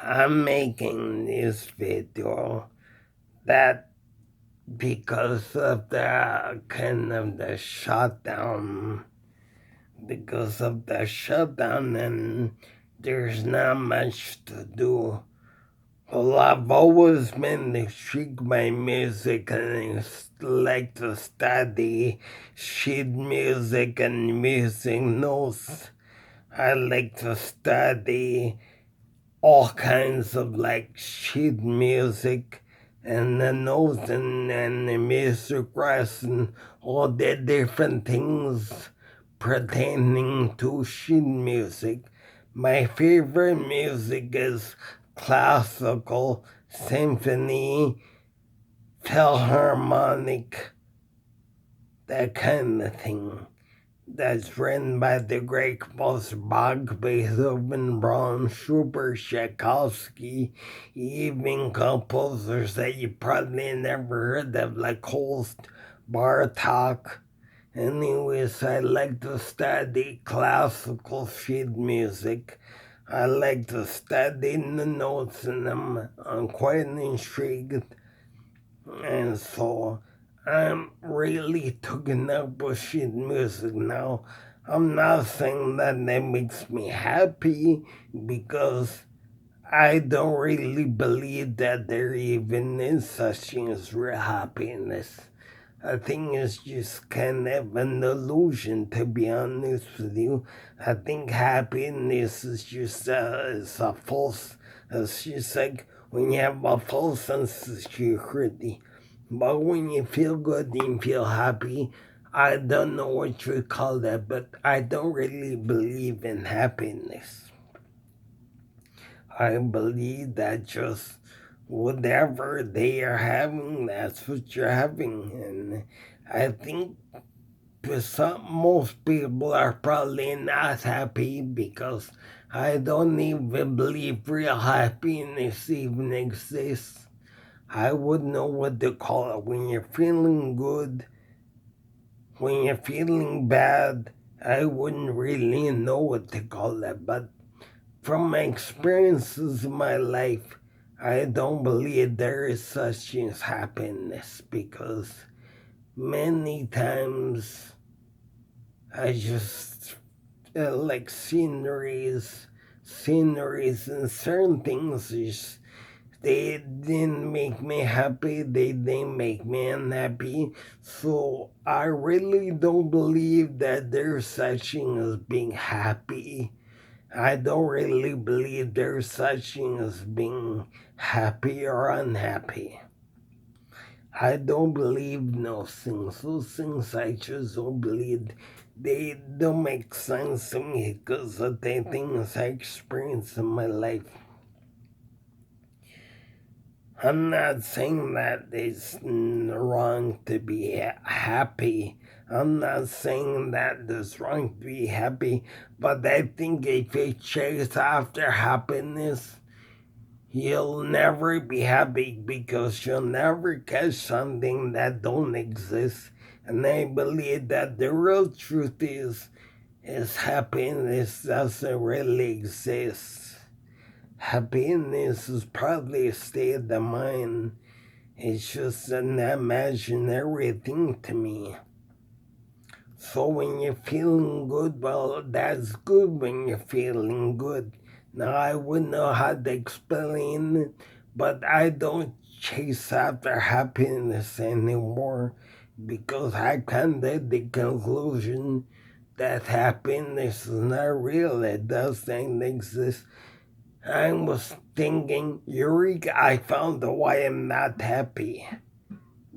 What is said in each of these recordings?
I'm making this video that because of the kind of the shutdown, and there's not much to do. Well, I've always been intrigued by music and I like to study sheet music and music notes. I like to study all kinds of like sheet music and the notes and the music rest and all the different things pertaining to sheet music. My favorite music is classical, symphony, philharmonic, that kind of thing. That's written by the great composer Bach, Beethoven, Brahms, Schubert, Tchaikovsky, even composers that you probably never heard of, like Holst, Bartok. Anyways, I like to study classical sheet music. I like to study the notes, and I'm quite intrigued. And so I'm really taking up with sheet music now. I'm not saying that makes me happy because I don't really believe that there even is such thing as real happiness. I think it's just kind of an illusion, to be honest with you. I think happiness is just is a false. It's just like when you have a false sense of security. But when you feel good and feel happy, I don't know what you call that, but I don't really believe in happiness. I believe that just whatever they are having, that's what you're having. And I think most people are probably not happy because I don't even believe real happiness even exists. I wouldn't know what to call it. When you're feeling good, when you're feeling bad, I wouldn't really know what to call it. But from my experiences in my life, I don't believe there is such thing as happiness because many times I just like sceneries and certain things just they didn't make me happy, they didn't make me unhappy. So I really don't believe that there's such thing as being happy. I don't really believe there's such thing as being happy or unhappy. I don't believe those things. Those things I just don't believe. They don't make sense to me because of the things I experienced in my life. I'm not saying that it's wrong to be happy. I'm not saying that it's wrong to be happy, but I think if you chase after happiness, you'll never be happy because you'll never catch something that don't exist. And I believe that the real truth is happiness doesn't really exist. Happiness is probably a state of mind. It's just an imaginary thing to me. So when you're feeling good, well, that's good when you're feeling good. Now, I wouldn't know how to explain it, but I don't chase after happiness anymore because I come to the conclusion that happiness is not real. It doesn't exist. I was thinking, Eureka, I found out why I'm not happy.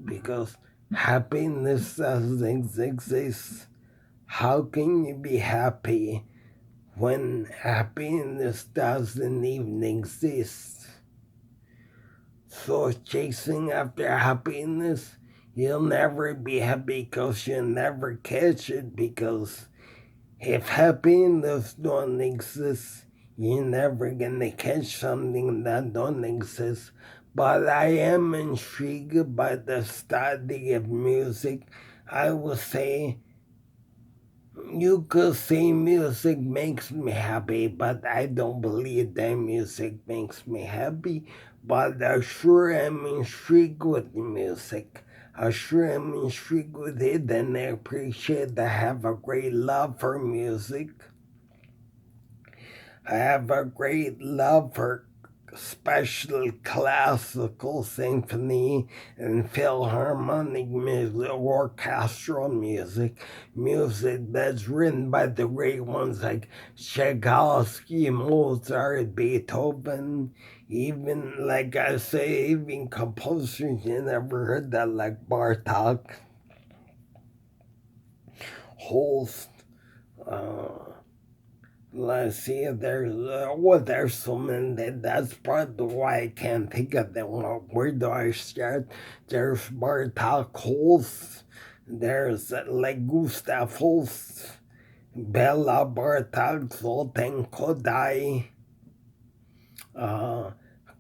Because happiness doesn't exist. How can you be happy when happiness doesn't even exist? So chasing after happiness, you'll never be happy because you'll never catch it because if happiness don't exist, you're never gonna catch something that don't exist. But I am intrigued by the study of music. I would say You could say music makes me happy, but I don't believe that music makes me happy. But I sure am intrigued with music. I sure am intrigued with it, and I appreciate that I have a great love for music. I have a great love for especially classical symphony and philharmonic music, orchestral music, music that's written by the great ones like Tchaikovsky, Mozart, Beethoven, even like I say, even composers you never heard that like Bartok, Holst, uh, let's see, there's so many. That's probably why I can't think of them. Where do I start? There's Bartok Holst, there's like Gustav Holst, Bella Bartok, Zoltan Kodai, uh,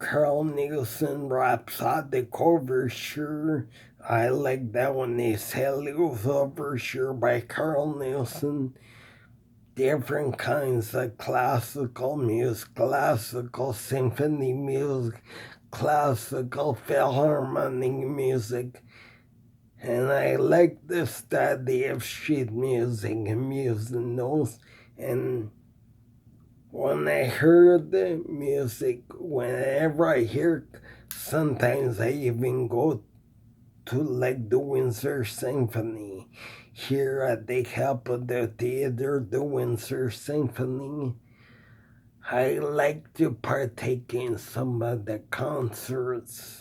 Carl Nielsen, Rhapsodic Overture. I like that one, the Helios Overture by Carl Nielsen. Different kinds of classical music, classical symphony music, classical philharmonic music, and I like the study of sheet music and music notes. And when I heard the music, whenever I hear, sometimes I even go to like the Windsor Symphony. Here at the Capitol Theater, the Windsor Symphony. I like to partake in some of the concerts.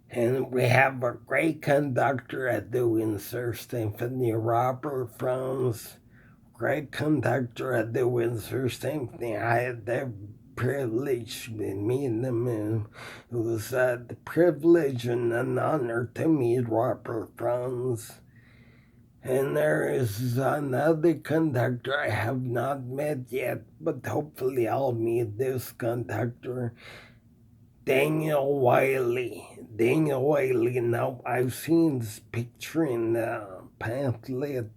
And we have a great conductor at the Windsor Symphony, Robert Franz. Great conductor at the Windsor Symphony. I had the privilege to meet him. And it was a privilege and an honor to meet Robert Franz. And there is another conductor I have not met yet, but hopefully I'll meet this conductor, Daniel Wiley. Daniel Wiley, now I've seen this picture in the pamphlet,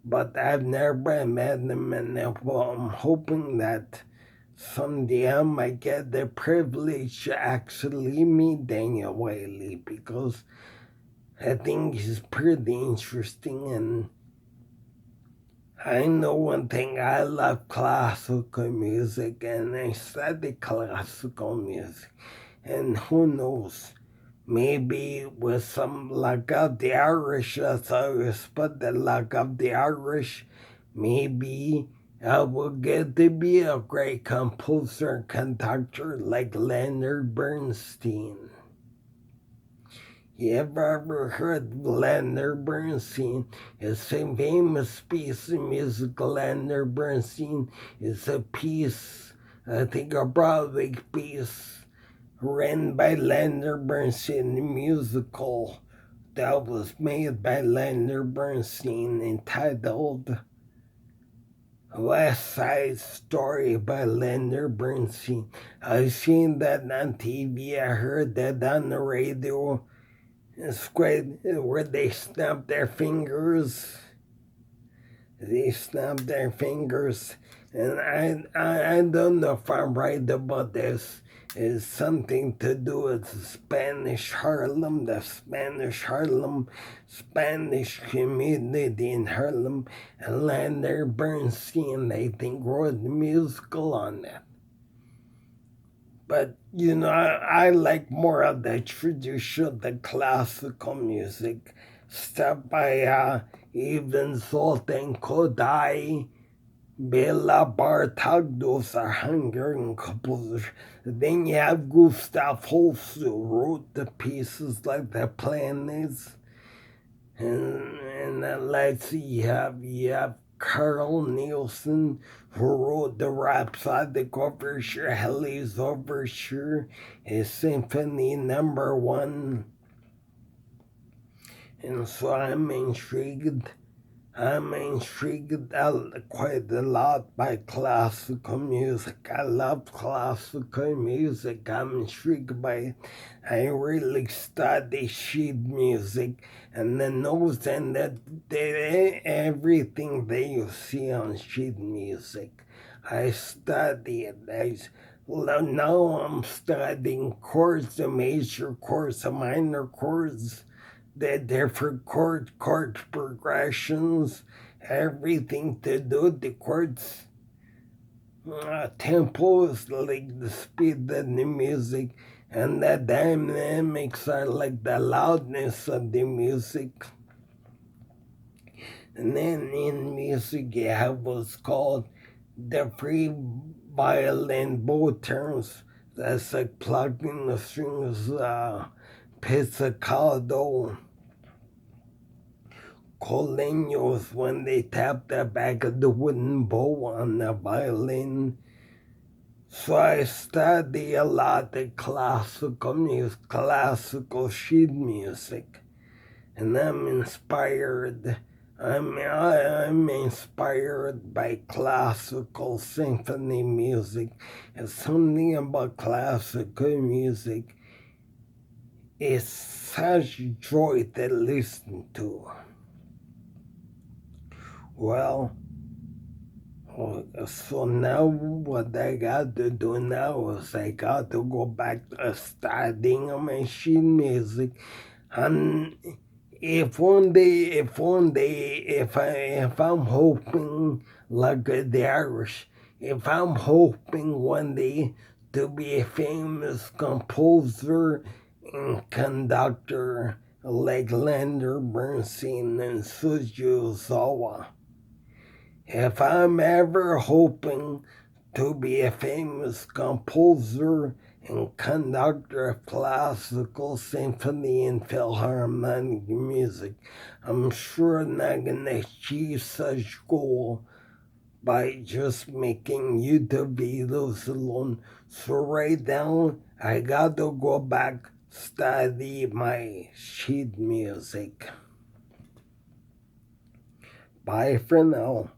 but I've never met him, and I'm hoping that someday I might get the privilege to actually meet Daniel Wiley, because I think he's pretty interesting. And I know one thing, I love classical music, and I study classical music. And who knows, maybe with some luck of the Irish, that's always but the luck of the Irish, maybe I will get to be a great composer and conductor like Leonard Bernstein. You ever heard Leonard Bernstein? It's a famous piece of music. Leonard Bernstein is a piece, I think a Broadway piece, written by Leonard Bernstein, a musical that was made by Leonard Bernstein, entitled West Side Story by Leonard Bernstein. I've seen that on TV, I heard that on the radio. It's great where they snap their fingers. They snap their fingers. And I don't know if I'm right about this. It's something to do with Spanish Harlem, the Spanish community in Harlem. And Leonard Bernstein, I think, wrote a musical on that. But, I like more of the traditional, the classical music stuff by even Zoltan Kodai, Bela Bartok. Those are Hungarian composers. Then you have Gustav Holst, who wrote the pieces like the planets. And let's see, you have Carl Nielsen, who wrote the Rhapsodic Overture, Helios Overture, his Symphony #1. And so I'm intrigued. I'm intrigued quite a lot by classical music. I love classical music. I'm intrigued by it. I really study sheet music and the notes and everything that you see on sheet music. I study it. Now I'm studying chords, the major chords, the minor chords, the different chord progressions, everything to do with the chords, tempos, like the speed of the music, and the dynamics are like the loudness of the music. And then in music, you have what's called the free violin bow turns. That's like plugging the strings, pizzicato, coleños when they tap the back of the wooden bow on the violin. So I study a lot of classical music, classical sheet music, and I'm inspired. I'm inspired by classical symphony music. And something about classical music is such joy to listen to. Well, so now what I got to do now is I got to go back to studying machine music. And if I'm hoping, like the Irish, if I'm hoping one day to be a famous composer and conductor like Leonard Bernstein and Suji Ozawa, if I'm ever hoping to be a famous composer and conductor of classical symphony and philharmonic music, I'm sure not gonna achieve such goal by just making YouTube videos alone. So right now, I gotta go back study my sheet music. Bye for now.